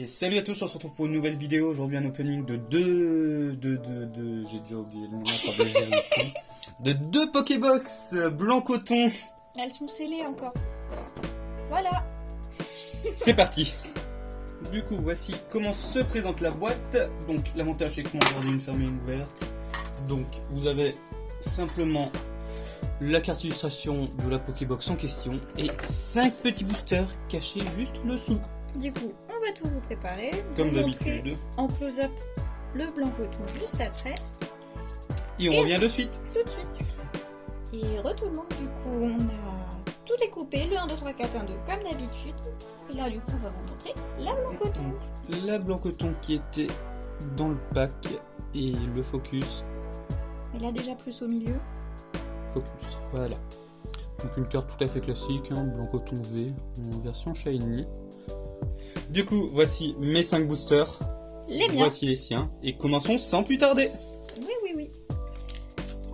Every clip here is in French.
Et salut à tous, on se retrouve pour une nouvelle vidéo. Aujourd'hui un opening de j'ai déjà oublié le nom, attendez, je vérifie. De deux Pokébox blanc coton. Elles sont scellées encore. Voilà. C'est parti. Du coup, voici comment se présente la boîte. Donc l'avantage c'est qu'on a une fermée et une ouverte. Donc vous avez simplement la carte illustration de la Pokébox en question et 5 petits boosters cachés juste le dessous. Du coup, on va tout vous préparer. Comme Vous montrer d'habitude. en close-up le blanc coton juste après. Et on revient de suite. Tout de suite. Et retournement, du coup, on a tout découpé, le 1, 2, 3, 4, 1, 2, comme d'habitude. Et là, du coup, on va vous montrer la blanc coton. La blanc coton qui était dans le pack et le focus. Elle a déjà plus au milieu. Focus, voilà. Donc une carte tout à fait classique, hein, blanc coton V en version shiny. Du coup, voici mes 5 boosters. Les miens. Voici les siens. Et commençons sans plus tarder. Oui.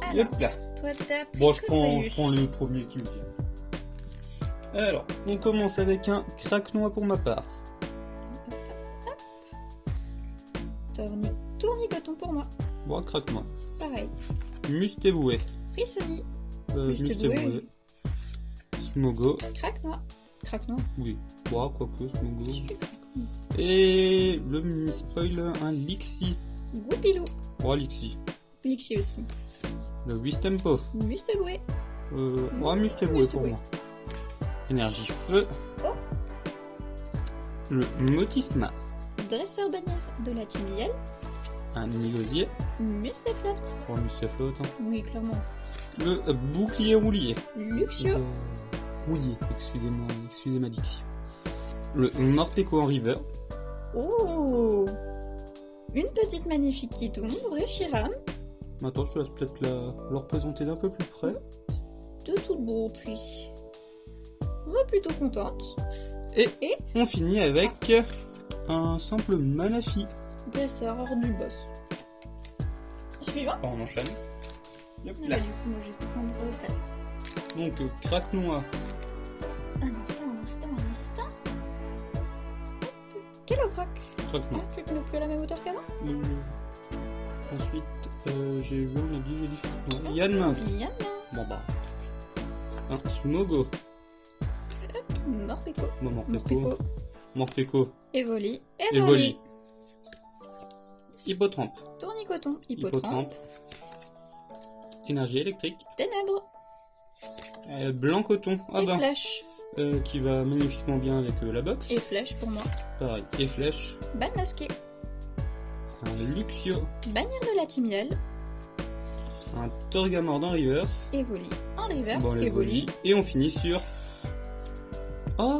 Alors, Hop là. toi, t'as pris Bon, je Copayus. prends le premier qui me vient. Alors, on commence avec un craquenois pour ma part. Tournicoton pour moi. Bon, craquenois. Pareil. Mustéboué. Frissoni. Mustéboué. Smogo. Craque-noix. Craque-noix. Oui. Bon, quoique, Smogo. Et le mini spoil, un Lixie. Goupilou. Oh, Lixie. Pixie aussi. Le Wistempo. Mustéboué. Mustéboué pour Mustéboué. moi. Énergie feu. Oh. Le Motisma. Dresseur bannière de la Timiel. Un Nilosier. Mustaflot. Oh, Mustaflot. Hein. Oui, clairement. Le Bouclier roulier. Luxio. Rouillé, excusez-moi, excusez ma diction. Le Morpeko en river. Oh. Une petite magnifique qui tombe. Reshiram. Maintenant, je te laisse peut-être le représenter d'un peu plus près. De toute beauté. Moi, plutôt contente. Et on finit avec un simple Manafi. Dresseur hors du boss. Suivant. On enchaîne. Hop Là, là. du coup, moi, je vais prendre ça. Donc, craque-noix. Un instant. Kelocroc. Craque-noix. Ah, tu te mets plus à la même hauteur qu'avant. Ensuite, j'ai dit. Yanma. Yann. Bon bah. Un Smogo. Morpeko. Bon, Morpeko. Evoli. Evoli. Hippotrampe. Tournicoton. Hippotrampe. Énergie électrique. Ténèbres. Blanc coton. Ah Et ben. flèche. Qui va magnifiquement bien avec la box. Et flèche pour moi. Pareil. Et flèche. Balle masquée. Un Luxio. Bannière de la Timiel. Un Torgamord en reverse. Evoli. En reverse. Bon, les Evoli. volis. Et on finit sur. Oh,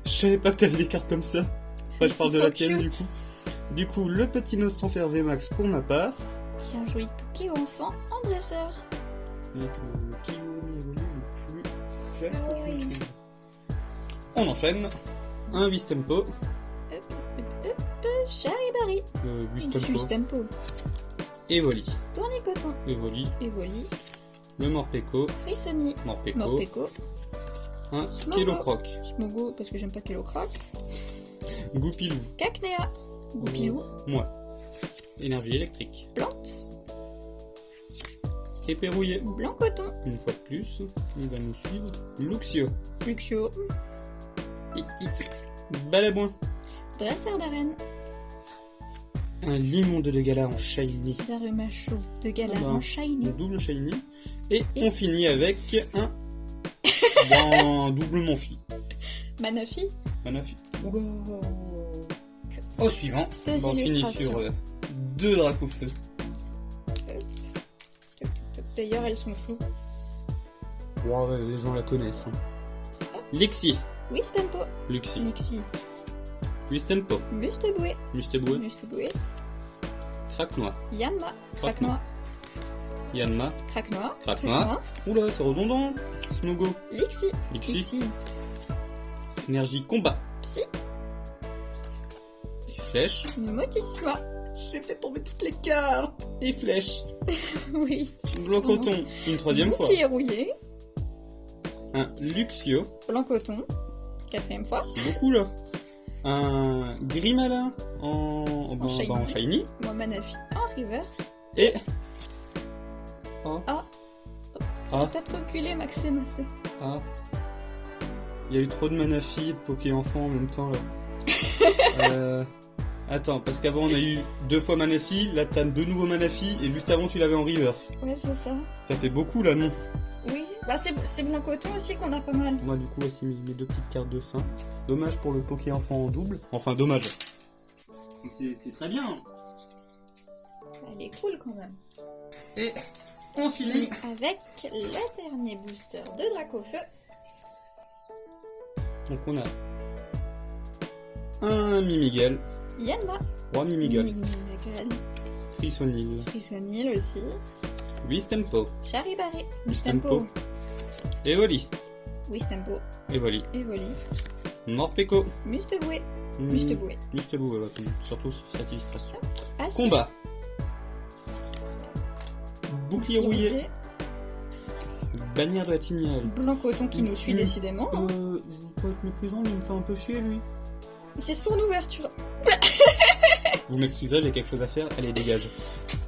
je savais pas que t'avais des cartes comme ça. Enfin, je parle de trop la tienne cute. du coup. Du coup, le petit Nostranfer VMAX pour ma part. Et un joli Poké enfant en dresseur. Donc le Kiyomi évolue le plus classe que tu Oui. me trouves. On enchaîne. Un Wistempo. Charibari. Wistempo. Justempo. Evoli. Tournicoton. Evoli. Evoli. Le Morpeko. Frissoni. Morpeko. Morpeko. Un Smogo. Kelocroc. Smogo, parce que j'aime pas Kelocroc. Goupilou. Cacnea. Goupilou. Moi. Énergie électrique. Plante. Éperrouillé. Blanc coton. Une fois de plus, il va nous suivre. Luxio. Luxio. Balabouin. Dresseur d'arène. Un Limonde de gala en shiny. Darumacho de Gala Ah bah, en shiny. Un double shiny. Et on finit avec un double Monfi. Manafi. Manafi. Oula. Au suivant. Deux On finit illustrations. sur 2 Dracofeu. D'ailleurs, elles sont floues. Ouais, les gens la connaissent. Hein. Lixie. Wistempo. Luxie. Lixie. Wistempo. Musteboué. Mustéboué. Musteboué. Craquenois. Yanma. Craquenois. Craquenois. Yanma. Craquenois. Craquenois. Oula, c'est redondant. Smogo. Lixie. Lixie. Lixie. Énergie combat. Psy. Et flèche. Motissima. J'ai fait tomber toutes les cartes. Et flèche. Oui. Blanc coton. Une troisième fois. Bouclier rouillé. Un Luxio. Blanc coton. Quatrième fois. C'est beaucoup là. un Grimalin en shiny. shiny. Moi, Manafi en reverse. Et... Oh. Ah. Ah. Peut-être reculer, Maxime. Ah. Il y a eu trop de Manafi et de Poké Enfant en même temps là. Attends, parce qu'avant on a eu 2 fois Manafi, là t'as 2 nouveaux Manafi et juste avant tu l'avais en reverse. Ouais, c'est ça. Ça fait beaucoup là, non? Oui, bah c'est Blancoton aussi qu'on a pas mal. Moi du coup voici mes 2 petites cartes de fin. Dommage pour le Poké Enfant en double. Enfin dommage. C'est très bien. Elle est cool quand même. Et on finit avec le dernier booster de Dracofeu. Donc on a un Mimigel, Yanma. 3 Mimigel, Mimigel. Frissonil, Frissonil aussi. Wistempo, Charibaré. Wistempo, Evoli, Wistempo. Evoli, Evoli. Morpeko, Musteboué. Musteboué. Mustebou, voilà, surtout cette illustration. Acier. Combat. Bouclier rouillé. Bannière de la Tignale. Blancoton qui nous suit décidément. Hein. Je veux pas être méprisant, mais il me fait un peu chier lui. C'est son ouverture. Vous m'excuserez, j'ai quelque chose à faire, allez dégage.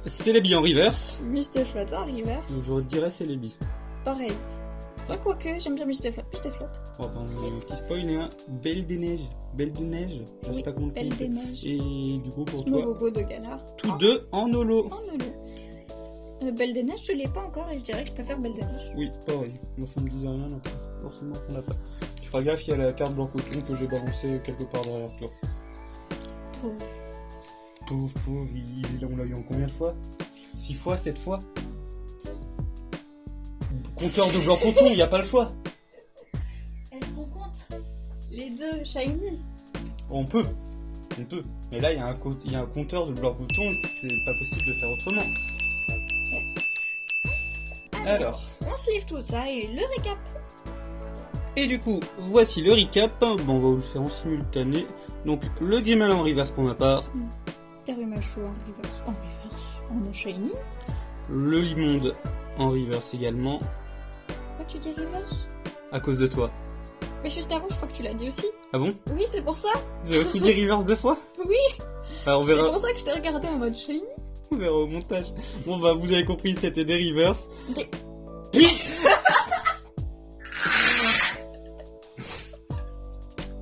Celebi en reverse. Musteflot en reverse. Je dirais Celebi. Pareil. Ouais, quoique, j'aime bien Musteflot. Oh, petit spoil, il y a un Belle des Neiges. Belle de Neige, je sais pas comment Belle le des Neiges. Et du coup pour toi, Smogogo de Galar. tous deux en holo. En holo. Belle des Neiges, je l'ai pas encore et je dirais que je préfère Belle des Neiges. Oui, pareil. Moi ça me disait rien, donc forcément qu'on l'a pas. Tu feras gaffe, il y a la carte Blancoton que j'ai balancée quelque part derrière toi. Pauvre. Pauvre, on l'a eu en combien de fois? 6 fois, 7 fois? Compteur de Blancoton, il n'y a pas le choix. Est-ce qu'on compte les deux shiny? On peut. Mais là, il y a un compteur de Blancoton, c'est pas possible de faire autrement. Alors. On se livre tout ça et le récap. Et du coup, voici le recap. Bon, on va vous le faire en simultané. Donc, le Grimalin en reverse pour ma part. Terumacho en shiny. Le Limonde en reverse également. Pourquoi tu dis reverse? À cause de toi. Mais juste avant, je crois que tu l'as dit aussi. Ah bon? Oui, c'est pour ça. J'ai aussi dit reverse 2 fois? Oui. Alors, on C'est verra. pour ça que je t'ai regardé en mode shiny. On verra au montage. Bon, bah, vous avez compris, c'était des reverse.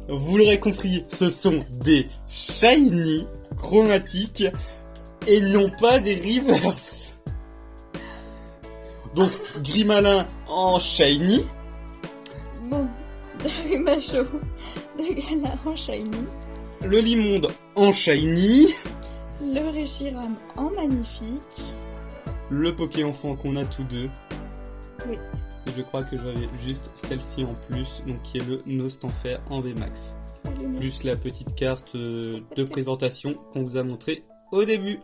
Vous l'aurez compris, ce sont des shiny chromatiques et non pas des reverse. Donc, Grimalin en shiny. Bon, Terumacho de Galar en shiny. Le Limonde en shiny. Le Reshiram en magnifique. Le Poké Enfant qu'on a tous deux. Oui. Et je crois que j'avais juste celle-ci en plus, donc qui est le Nostanfer en VMAX. Plus la petite carte de présentation qu'on vous a montré au début.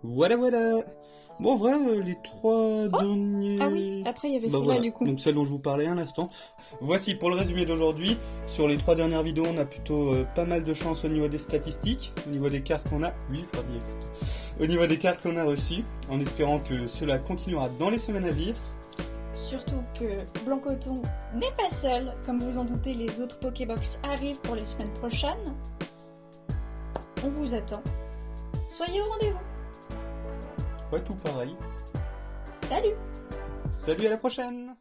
Voilà. Bon, en vrai, les 3 derniers... Ah oui, après il y avait celle-là voilà. du coup. Donc celle dont je vous parlais un instant. Voici pour le résumé d'aujourd'hui. Sur les 3 dernières vidéos, on a plutôt pas mal de chance au niveau des statistiques, au niveau des cartes qu'on a. Oui, je crois bien que c'est tout. Au niveau des cartes qu'on a reçues, en espérant que cela continuera dans les semaines à venir. Surtout que Blancoton n'est pas seul. Comme vous en doutez, les autres Pokébox arrivent pour les semaines prochaines. On vous attend. Soyez au rendez-vous. Ouais, tout pareil. Salut! Salut, à la prochaine!